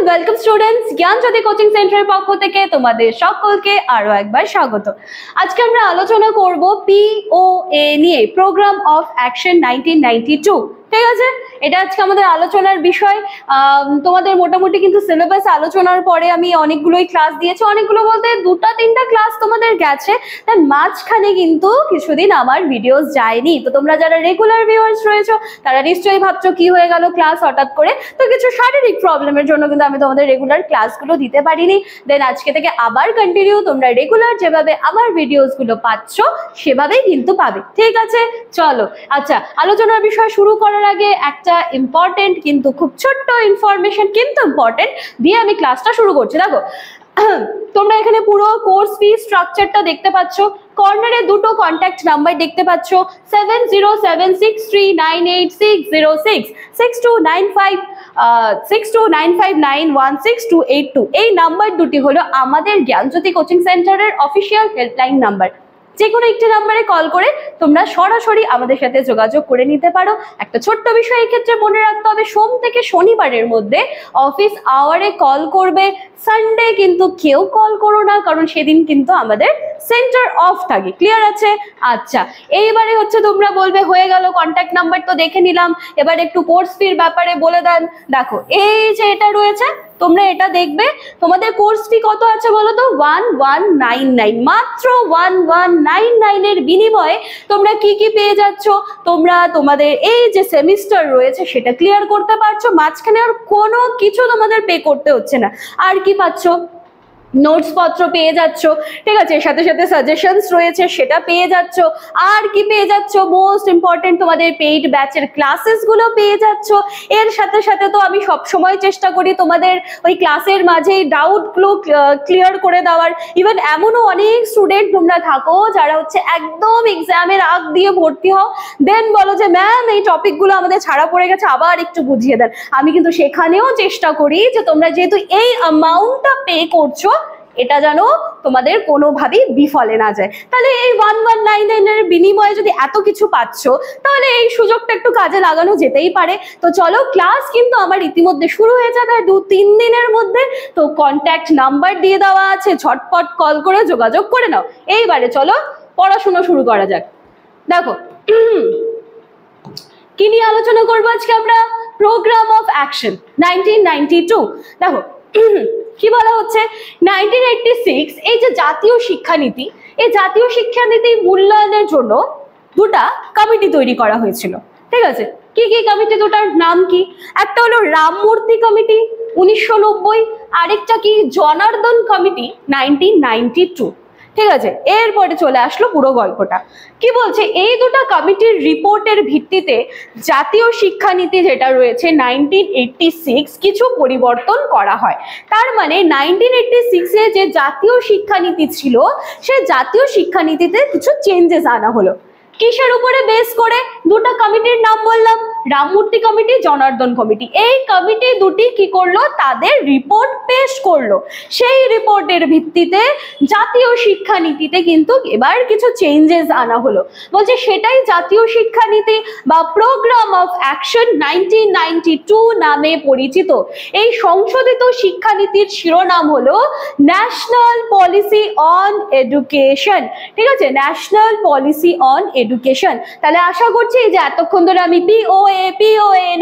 Welcome students, জ্ঞানজ্যোতি coaching সেন্টারের পক্ষ থেকে তোমাদের সকলকে আরো একবার স্বাগত। আজকে আমরা আলোচনা করব POA নিয়ে, প্রোগ্রাম অফ অ্যাকশন 1992। ঠিক আছে, এটা আজকে আমাদের আলোচনার বিষয়। তোমাদের মোটামুটি কিন্তু সিলেবাস আলোচনার পরে আমি অনেকগুলোই ক্লাস দিয়েছি, অনেকগুলো বলতে 2-3টা ক্লাস তোমাদের গেছে, তাই মাঝখানে কিন্তু কিছুদিন আমার ভিডিওস যায়নি। তো তোমরা যারা রেগুলার ভিউয়ার্স রয়েছো তারা নিশ্চয়ই ভাবছো কি হয়ে গেল ক্লাস হঠাৎ করে। তো কিছু শারীরিক প্রবলেমের জন্য কিন্তু আমি তোমাদের রেগুলার ক্লাসগুলো দিতে পারিনি। দেন আজকে থেকে আবার কন্টিনিউ, তোমরা রেগুলার যেভাবে আমার ভিডিওসগুলো পাচ্ছ সেভাবেই কিন্তু পাবে। ঠিক আছে, চলো। আচ্ছা, আলোচনার বিষয় শুরু করার আগে একটা ইম্পর্টেন্ট কিন্তু খুব ছোট্ট ইনফরমেশন কিন্তু ইম্পর্টেন্ট দিয়ে আমি ক্লাসটা শুরু করছি। দেখো, তোমরা এখানে পুরো কোর্স ফি স্ট্রাকচারটা দেখতে পাচ্ছ। কর্নারে দুটো কন্ট্যাক্ট নাম্বার দেখতে পাচ্ছ, 7076398606, 6295916282। এই নাম্বার দুটি হলো আমাদের জ্ঞানজ্যোতি কোচিং সেন্টারের অফিসিয়াল হেল্পলাইন নাম্বার। যে কোনো একটি নাম্বারে কল করে তোমরা সরাসরি আমাদের সাথে যোগাযোগ করে নিতে পারো। একটা ছোট্ট বিষয় এই ক্ষেত্রে মনে রাখতে হবে, সোম থেকে শনিবারের মধ্যে অফিস আওয়ারে কল করবে। সানডে কিন্তু কেউ কল করো না, কারণ সেদিন কিন্তু আমাদের সেন্টার অফ থাকে। ক্লিয়ার আছে? আচ্ছা, এইবারে হচ্ছে তোমরা বলবে হয়ে গেল, কন্ট্যাক্ট নাম্বার তো দেখে নিলাম, এবার একটু কোর্স ফির ব্যাপারে বলে দেন। দেখো, এই যে এটা রয়েছে, তোমরা এটা দেখবে তোমাদের কোর্স ফি কত আছে বলো তো? 1199। মাত্র 1199 এর বিনিময়ে তোমরা কি কি পেয়ে যাচ্ছ? তোমরা তোমাদের এই যে সেমিস্টার রয়েছে সেটা ক্লিয়ার করতে পারছো, মাঝখানে আর কোনো কিছু তোমাদের পে করতে হচ্ছে না। আর কি পাচ্ছ? নোটস পত্র পেয়ে যাচ্ছ, ঠিক আছে, সাথে সাথে সাজেশনস রয়েছে সেটা পেয়ে যাচ্ছ। আর কি পেয়ে যাচ্ছ? মোস্ট ইম্পর্টেন্ট, তোমাদের পেইড ব্যাচের ক্লাসেস গুলো পেয়ে যাচ্ছ। এর সাথে সাথে তো আমি সব সময় চেষ্টা করি তোমাদের ওই ক্লাসের মাঝেই ডাউট গুলো ক্লিয়ার করে দেওয়ার। ইভেন এমনও অনেক স্টুডেন্ট তোমরা থাকো যারা হচ্ছে একদম এক্সামের আগ দিয়ে ভর্তি হও, দেন বলো যে ম্যাম এই টপিকগুলো আমাদের ছাড়া পড়ে গেছে, আবার একটু বুঝিয়ে দেন। আমি কিন্তু সেখানেও চেষ্টা করি যে তোমরা যেহেতু এই অ্যামাউন্টটা পে করছো, এটা যেন তোমাদের কোনোভাবেই বিফলে না যায়। তাহলে এই 1199 এর বিনিময়ে যদি এত কিছু পাচ্ছ, তাহলে এই সুযোগটা একটু কাজে লাগানো যেতেই পারে। তো চলো, ক্লাস কিন্তু আমার ইতিমধ্যে শুরু হয়ে যাবে 2-3 দিনের মধ্যে। তো কন্ট্যাক্ট নাম্বার দিয়ে দেওয়া আছে, ঝটপট কল করে যোগাযোগ করে নাও। এইবারে চলো পড়াশোনা শুরু করা যাক। দেখো, কি নিয়ে আলোচনা করবো আজকে আমরা? Programme of action 1992। দেখো, কি বলা হচ্ছে, 1986 এই যে জাতীয় শিক্ষানীতি, এই জাতীয় শিক্ষানীতি মূল্যায়নের জন্য দুটা কমিটি তৈরি করা হয়েছিল। ঠিক আছে, কি কি কমিটি? দুটার নাম কি? একটা হলো রামমূর্তি কমিটি 1990, আরেকটা কি জনার্দন কমিটি 1992। ঠিক আছে, এরপরে চলে আসলো পুরো গল্পটা। কি বলছে, এই দুটো কমিটির রিপোর্টের ভিত্তিতে জাতীয় শিক্ষানীতি যেটা রয়েছে 1986 কিছু পরিবর্তন করা হয়। তার মানে 1986 এ যে জাতীয় শিক্ষানীতি ছিল, সে জাতীয় শিক্ষানীতিতে কিছু চেঞ্জেস আনা হলো। কিসের উপরে বেস করে? দুটো কমিটির নাম বললাম, রামমূর্তি কমিটি, জনার্দন কমিটি। এই কমিটি দুটি কি করলো? তাদের রিপোর্ট পেশ করলো। সেই রিপোর্টের ভিত্তিতে জাতীয় শিক্ষানীতিতে কিন্তু এবার কিছু চেঞ্জেস আনা হলো। বলছে সেটাই জাতীয় শিক্ষানীতি বা প্রোগ্রাম অফ অ্যাকশন 1992 নামে পরিচিত। এই সংশোধিত শিক্ষানীতির শিরোনাম হলো ন্যাশনাল পলিসি অন এডুকেশন। ঠিক আছে, ন্যাশনাল পলিসি অন এডুকেশন। তাহলে আশা করছি যে এতক্ষণ ধরে আমি POA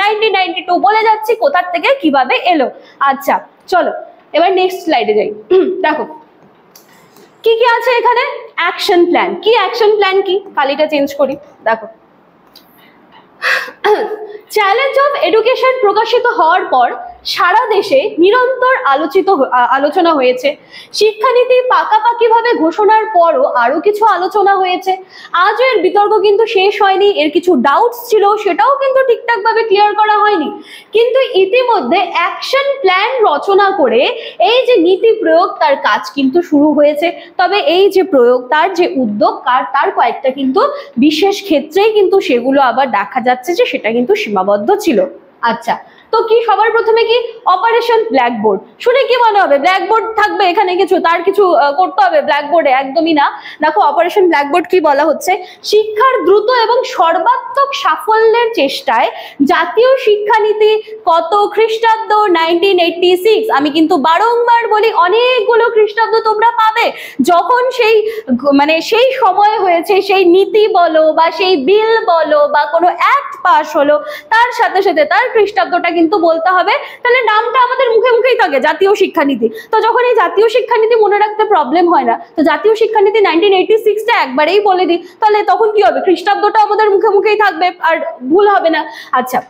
1992 বলে যাচ্ছি, কোথার থেকে কিভাবে এলো। আচ্ছা, চলো এবার নেক্সট স্লাইডে যাই। দেখো কি কি আছে এখানে। অ্যাকশন প্ল্যান কি? অ্যাকশন প্ল্যান কি? কালিটা চেঞ্জ করি। দেখো, চ্যালেঞ্জ অফ এডুকেশন প্রকাশিত হওয়ার পর সারা দেশে নিরন্তর আলোচনা হয়েছে। শিক্ষানীতি পাকাপাকিভাবে ঘোষণার পরও আরো কিছু আলোচনা হয়েছে। আজও এর বিতর্ক কিন্তু শেষ হয়নি। এর কিছু ডাউটস ছিল, সেটাও কিন্তু ঠিকঠাক ভাবে ক্লিয়ার করা হয়নি। কিন্তু ইতিমধ্যে অ্যাকশন প্ল্যান রচনা করে এই যে নীতি প্রয়োগ, তার কাজ কিন্তু শুরু হয়েছে। তবে এই যে প্রয়োগ, তার যে উদ্যোগ, তার কয়েকটা কিন্তু বিশেষ ক্ষেত্রেই কিন্তু সেগুলো আবার দেখা যাচ্ছে যে সেটা কিন্তু সীমাবদ্ধ ছিল। আচ্ছা, তো কি সবার প্রথমে কি অপারেশন ব্ল্যাকবোর্ড শুনে কি মনে হবে ব্ল্যাকবোর্ড থাকবে এখানে কিছু তার কিছু করতে হবে ব্ল্যাকবোর্ডে, একদমই না। দেখো অপারেশন ব্ল্যাকবোর্ড কি বলা হচ্ছে, শিক্ষার দ্রুত এবং সর্বাত্মক সাফল্যের চেষ্টায় জাতীয় শিক্ষানীতি কত খ্রিস্টাব্দ 1986, আমি কিন্তু বারংবার বলি অনেকগুলো খ্রিস্টাব্দ তোমরা পাবে, যখন সেই মানে সেই সময় হয়েছে সেই নীতি বলো বা সেই বিল বলো বা কোনো অ্যাক্ট পাস হলো তার সাথে সাথে তার খ্রিস্টাব্দটা কিন্তু বলতে হবে, তাহলে নামটা আমাদের মুখে মুখেই থাকে জাতীয় শিক্ষানীতি। তো যখন এই জাতীয় শিক্ষানীতি মনে রাখতে প্রবলেম হয় না, তো জাতীয় শিক্ষানীতি 1986টা একবারেই বলে দিই, তাহলে তখন কি হবে খ্রিস্টাব্দটা আমাদের মুখে মুখেই থাকবে আর ভুল হবে না। আচ্ছা,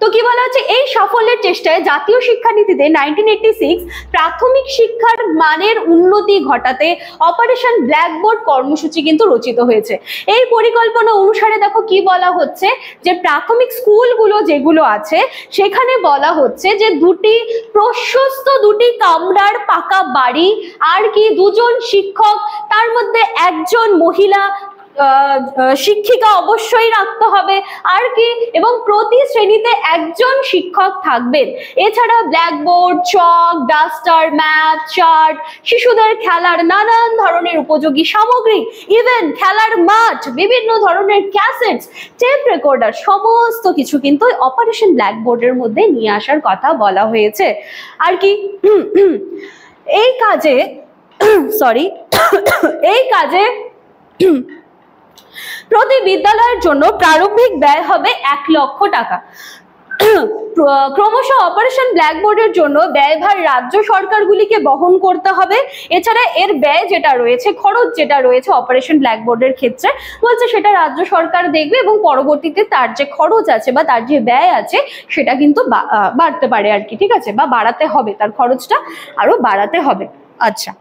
তো কি বলা হচ্ছে এই সাফল্যের চেষ্টায় জাতীয় শিক্ষানীতিতে 1986 প্রাথমিক শিক্ষার মানের উন্নতি ঘটাতে অপারেশন ব্ল্যাকবোর্ড কর্মসূচি কিন্তু রচিত হয়েছে। এই পরিকল্পনা অনুসারে দেখো কি বলা হচ্ছে যে প্রাথমিক স্কুলগুলো যেগুলো আছে সেখানে বলা হচ্ছে যে প্রশস্ত দুটি কামরার পাকা বাড়ি, আর কি 2 জন শিক্ষক, তার মধ্যে 1 জন মহিলা শিক্ষিকা অবশ্যই রাখতে হবে, আর কি এবং প্রতি শ্রেণীতে 1 জন শিক্ষক থাকবেন। এছাড়া ব্ল্যাকবোর্ড, চক, ডাস্টার, ম্যাপ, চার্ট, শিশুদের খেলার নানান ধরনের উপযোগী সামগ্রী, ইভেন খেলার মাঠ, বিভিন্ন ধরনের ক্যাসেটস, টেপ রেকর্ডার, সমস্ত কিছু কিন্তু অপারেশন ব্ল্যাকবোর্ডের মধ্যে নিয়ে আসার কথা বলা হয়েছে। আর কি এই কাজে এই কাজে প্রতি বিদ্যালয়ের জন্য প্রারম্ভিক ব্যয় হবে 1 লক্ষ টাকা। ক্রমশ অপারেশন ব্ল্যাকবোর্ডের জন্য ব্যয়ভার রাজ্য সরকারগুলিকে বহন করতে হবে। এছাড়া এর ব্যয় যেটা রয়েছে, খরচ যেটা রয়েছে অপারেশন ব্ল্যাকবোর্ডের ক্ষেত্রে বলছে সেটা রাজ্য সরকার দেখবে এবং পরবর্তীতে তার যে খরচ আছে বা তার যে ব্যয় আছে সেটা কিন্তু বাড়তে পারে আর কি, ঠিক আছে, বা বাড়াতে হবে, তার খরচটা আরো বাড়াতে হবে। আচ্ছা,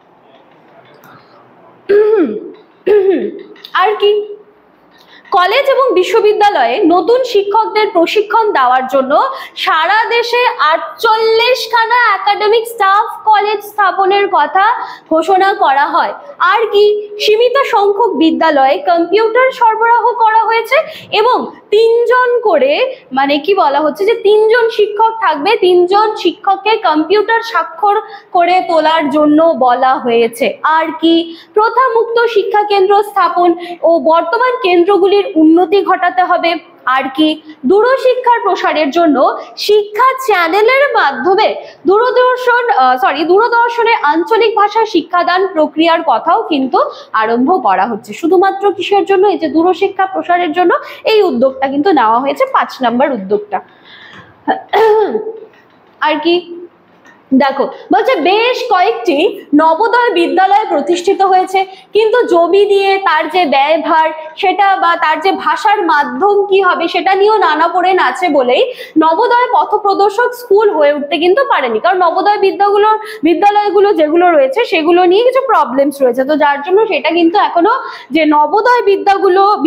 আর কি কলেজ এবং বিশ্ববিদ্যালয়ে নতুন শিক্ষকদের প্রশিক্ষণ দেওয়ার জন্য সারা দেশে 48খানা একাডেমিক স্টাফ কলেজ স্থাপনের কথা ঘোষণা করা হয়। আর কি সীমিত সংখ্যক বিদ্যালয়ে কম্পিউটার সরবরাহ করা হয়েছে এবং 3 জন করে মানে কি বলা হচ্ছে যে 3 জন শিক্ষক থাকবে, 3 জন শিক্ষককে কম্পিউটার স্বাক্ষর করে তোলার জন্য বলা হয়েছে। আর কি প্রথামুক্ত শিক্ষা কেন্দ্র স্থাপন ও বর্তমান কেন্দ্রগুলির উন্নতি ঘটাতে হবে। আর কি দূরশিক্ষার প্রসারের জন্য শিক্ষা চ্যানেলের মাধ্যমে দূরদর্শনে আঞ্চলিক ভাষা শিক্ষাদান প্রক্রিয়ার কথাও কিন্তু আরম্ভ করা হচ্ছে। শুধুমাত্র কিসের জন্য? এই যে দূরশিক্ষা প্রসারের জন্য এই উদ্যোগটা কিন্তু নেওয়া হয়েছে, 5 নম্বর উদ্যোগটা। আর কি দেখো বলছে বেশ কয়েকটি নবোদয় বিদ্যালয় প্রতিষ্ঠিত হয়েছে, কিন্তু জমি দিয়ে তার যে ব্যয়ভার সেটা বা তার যে ভাষার মাধ্যম কি হবে সেটা নিয়েও নানাপোড়েন আছে বলেই নবোদয় পথপ্রদর্শক স্কুল হয়ে উঠতে কিন্তু পারেনি। কারণ নবোদয় বিদ্যালয়গুলো যেগুলো রয়েছে সেগুলো নিয়ে কিছু প্রবলেমস রয়েছে, তো যার জন্য সেটা কিন্তু এখনো যে নবোদয়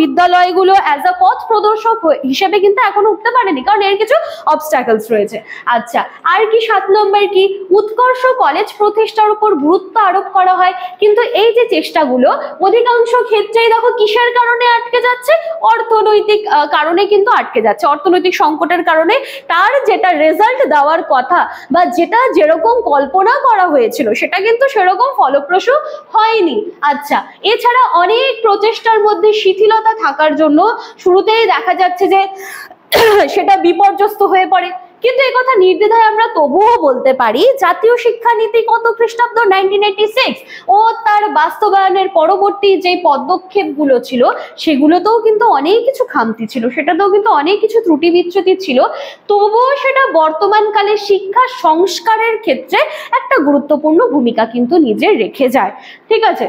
বিদ্যালয়গুলো অ্যাজ আ পথ প্রদর্শক হিসেবে কিন্তু এখনো উঠতে পারেনি, কারণ এর কিছু অবস্ট্যাকলস রয়েছে। আচ্ছা, আর কি 7 নম্বর কি উৎকর্ষ কলেজ প্রতিষ্ঠার উপর গুরুত্ব আরোপ করা হয়, কিন্তু এই যে চেষ্টাগুলো অধিকাংশ ক্ষেত্রেই দেখো কিসের কারণে আটকে যাচ্ছে? অর্থনৈতিক কারণে কিন্তু আটকে যাচ্ছে, অর্থনৈতিক সংকটের কারণে তার যেটা রেজাল্ট দেওয়ার কথা বা যেটা যেরকম কল্পনা করা হয়েছিল সেটা কিন্তু সেরকম ফলপ্রসূ হয়নি। আচ্ছা, এছাড়া অনেক প্রচেষ্টার মধ্যে শিথিলতা থাকার জন্য শুরুতেই দেখা যাচ্ছে যে সেটা বিপর্যস্ত হয়ে পড়ে। কিন্তু এই কথা নির্দ্বিধায় আমরা তবুও বলতে পারি জাতীয় শিক্ষানীতি কত খ্রিস্টাব্দ 1986 ও তার বাস্তবায়নের পরবর্তী যে পদক্ষেপগুলো ছিল সেগুলোতেও কিন্তু অনেক কিছু খামতি ছিল, সেটাতেও কিন্তু অনেক কিছু ত্রুটি বিচ্যুতি ছিল, তবুও সেটা বর্তমানকালে শিক্ষা সংস্কারের ক্ষেত্রে একটা গুরুত্বপূর্ণ ভূমিকা কিন্তু নিজে রেখে যায়। ঠিক আছে,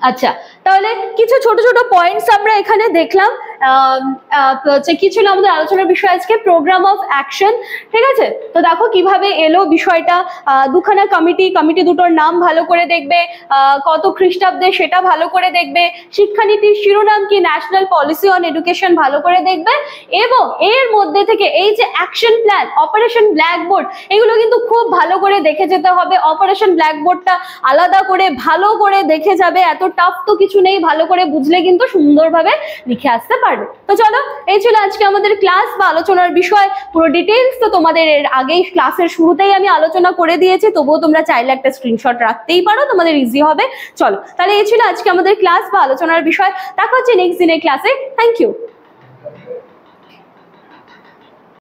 আচ্ছা তাহলে কিছু ছোট ছোট পয়েন্টস আমরা এখানে দেখলাম। কি ছিল আমাদের আলোচনার বিষয় আজকে? Programme of action. ঠিক আছে, তো দেখো কিভাবে এলো বিষয়টা। 2খানা কমিটি দুটোর নাম ভালো করে দেখবে, কত খ্রিস্টাব্দে সেটা ভালো করে দেখবে, শিক্ষানীতির শিরোনাম কি ন্যাশনাল পলিসি অন এডুকেশন ভালো করে দেখবে, এবং এর মধ্যে থেকে এই যে অ্যাকশন প্ল্যান, অপারেশন ব্ল্যাকবোর্ড, এগুলো কিন্তু খুব ভালো করে দেখে যেতে হবে। অপারেশন ব্ল্যাকবোর্ডটা আলাদা করে ভালো করে দেখে যাবে, এত টাফ তো কিছু নেই, ভালো করে বুঝলে কিন্তু সুন্দরভাবে লিখে আসতে পারবে। তো চলো, এই ছিল আজকে আমাদের ক্লাস বা আলোচনার বিষয়। পুরো ডিটেলস তো তোমাদের এর আগেই ক্লাসের শুরুতেই আমি আলোচনা করে দিয়েছি, তবুও তোমরা চাইলে একটা স্ক্রিনশট রাখতেই পারো, তোমাদের ইজি হবে। চলো তাহলে এই ছিল আজকে আমাদের ক্লাস বা আলোচনার বিষয়। দেখা হচ্ছে নেক্সট দিনের ক্লাসে। Thank you.